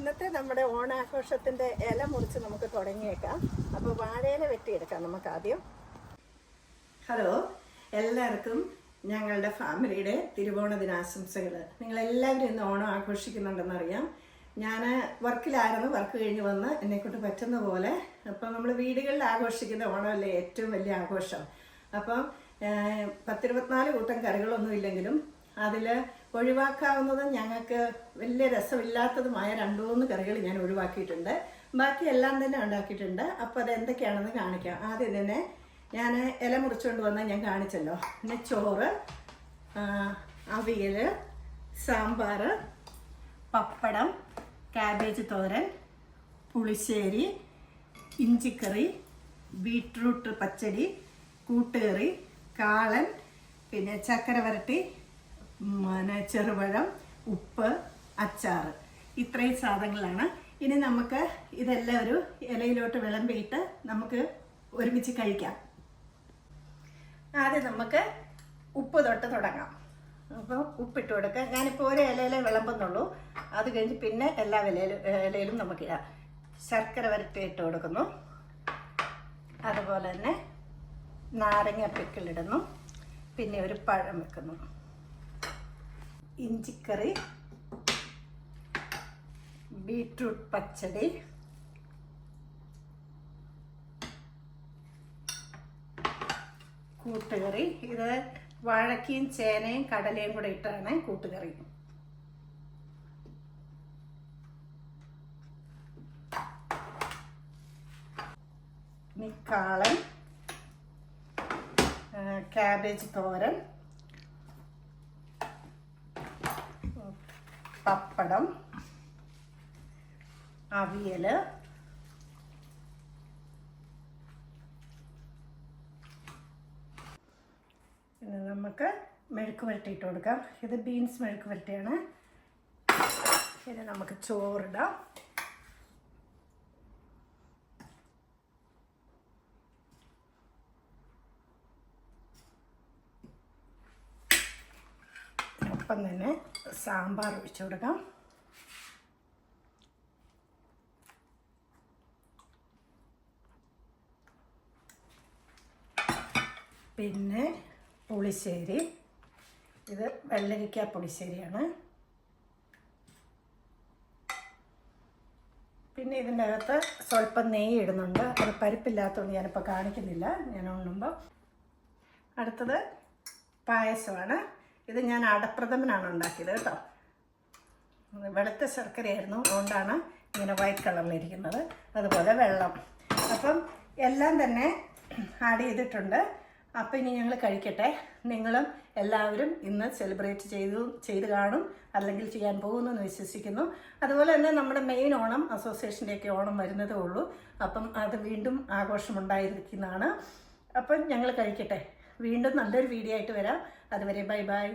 ഇന്നത്തെ നമ്മുടെ ഓണാഘോഷത്തിന്റെ ഇല മുറിച്ച് നമുക്ക് തുടങ്ങിയേക്കാം. അപ്പോൾ വാഴയില വെട്ടിയെടുക്കാം നമുക്ക് ആദ്യം. ഹലോ, എല്ലാവർക്കും ഞങ്ങളുടെ ഫാമിലിയുടെ തിരുവോണ ദിനാശംസകൾ. നിങ്ങളെല്ലാവരും ഇന്ന് ഓണം ആഘോഷിക്കുന്നുണ്ടെന്നറിയാം. ഞാൻ വർക്കിലായിരുന്നു, വർക്ക് കഴിഞ്ഞ് വന്ന് എന്നെക്കൊണ്ട് പറ്റുന്ന പോലെ. അപ്പം നമ്മൾ വീടുകളിൽ ആഘോഷിക്കുന്ന ഓണമല്ലേ ഏറ്റവും വലിയ ആഘോഷം. അപ്പം 10-24 കൂട്ടം കറികളൊന്നും ഇല്ലെങ്കിലും അതിൽ ഒഴിവാക്കാവുന്നത് ഞങ്ങൾക്ക് വലിയ രസമില്ലാത്തതുമായ 2-3 കറികൾ ഞാൻ ഒഴിവാക്കിയിട്ടുണ്ട്. ബാക്കി എല്ലാം തന്നെ ഉണ്ടാക്കിയിട്ടുണ്ട്. അപ്പോൾ അത് എന്തൊക്കെയാണെന്ന് കാണിക്കാം. ആദ്യം തന്നെ ഞാൻ ഇല മുറിച്ചുകൊണ്ട് വന്നാൽ ഞാൻ കാണിച്ചല്ലോ. പിന്നെ ചോറ്, അവിയൽ, സാമ്പാർ, പപ്പടം, കാബേജ് തോരൻ, പുളിശ്ശേരി, ഇഞ്ചിക്കറി, ബീട്രൂട്ട് പച്ചടി, കൂട്ടുകറി, കാളൻ, പിന്നെ ചക്കര വരട്ടി, ചെറുപഴം, ഉപ്പ്, അച്ചാർ. ഇത്രയും സാധനങ്ങളാണ്. ഇനി നമുക്ക് ഇതെല്ലാം ഒരു ഇലയിലോട്ട് വിളമ്പിയിട്ട് നമുക്ക് ഒരുമിച്ച് കഴിക്കാം. ആദ്യം നമുക്ക് ഉപ്പ് തൊട്ട് തുടങ്ങാം. അപ്പോൾ ഉപ്പിട്ട് കൊടുക്കാം. ഞാനിപ്പോൾ ഒരു ഇലയിലേ വിളമ്പുന്നുള്ളൂ. അത് കഴിഞ്ഞ് പിന്നെ എല്ലാ ഇലയിലും നമുക്കിടാം. ശർക്കര വരട്ടി ഇട്ട് കൊടുക്കുന്നു. അതുപോലെ തന്നെ നാരങ്ങ പിക്കിളിടുന്നു. പിന്നെ ഒരു പഴം വെക്കുന്നു. ഇഞ്ചിക്കറി, ബീട്രൂട്ട് പച്ചടി, കൂട്ടുകറി. ഇത് വാഴക്കയും ചേനയും കടലയും കൂടെ ഇട്ടാണ് കൂട്ടുകറി. കാളൻ, കാബേജ് തോരൻ, പപ്പടം, അവിയൽ, പിന്നെ നമുക്ക് മെഴുക്ക് പുരട്ടി ഇട്ട് കൊടുക്കാം. ഇത് ബീൻസ് മെഴുക്ക് പുരട്ടിയാണ്. പിന്നെ നമുക്ക് ചോറിടാം. ഒപ്പം തന്നെ സാമ്പാർ ഒഴിച്ചു കൊടുക്കാം. പിന്നെ പുളിശ്ശേരി. ഇത് വെള്ളരിക്ക പുളിശ്ശേരിയാണ്. പിന്നെ ഇതിൻ്റെ അകത്ത് സ്വല്പം നെയ്യ് ഇടുന്നുണ്ട്. അത് പരിപ്പില്ലാത്തതുകൊണ്ട് ഞാനിപ്പോൾ കാണിക്കുന്നില്ല ഞാൻ ഉണ്ണുമ്പോൾ. അടുത്തത് പായസമാണ്. ഇത് ഞാൻ അടപ്രഥമനാണ് ഉണ്ടാക്കിയത് കേട്ടോ. വെളുത്ത ശർക്കരയായിരുന്നു, അതുകൊണ്ടാണ് ഇങ്ങനെ വൈറ്റ് കളറിലിരിക്കുന്നത്. അതുപോലെ വെള്ളം. അപ്പം എല്ലാം തന്നെ ആഡ് ചെയ്തിട്ടുണ്ട്. അപ്പം ഇനി ഞങ്ങൾ കഴിക്കട്ടെ. നിങ്ങളും എല്ലാവരും ഇന്ന് സെലിബ്രേറ്റ് ചെയ്ത് കാണും, അല്ലെങ്കിൽ ചെയ്യാൻ പോകുമെന്ന് വിശ്വസിക്കുന്നു. അതുപോലെ തന്നെ നമ്മുടെ മെയിൻ ഓണം അസോസിയേഷൻ്റെയൊക്കെ ഓണം വരുന്നതേ ഉള്ളൂ. അപ്പം അത് വീണ്ടും ആഘോഷമുണ്ടായിരിക്കുന്നതാണ്. അപ്പം ഞങ്ങൾ കഴിക്കട്ടെ. വീണ്ടും നല്ലൊരു വീഡിയോ ആയിട്ട് വരാം. അതുവരെ ബൈ ബൈ.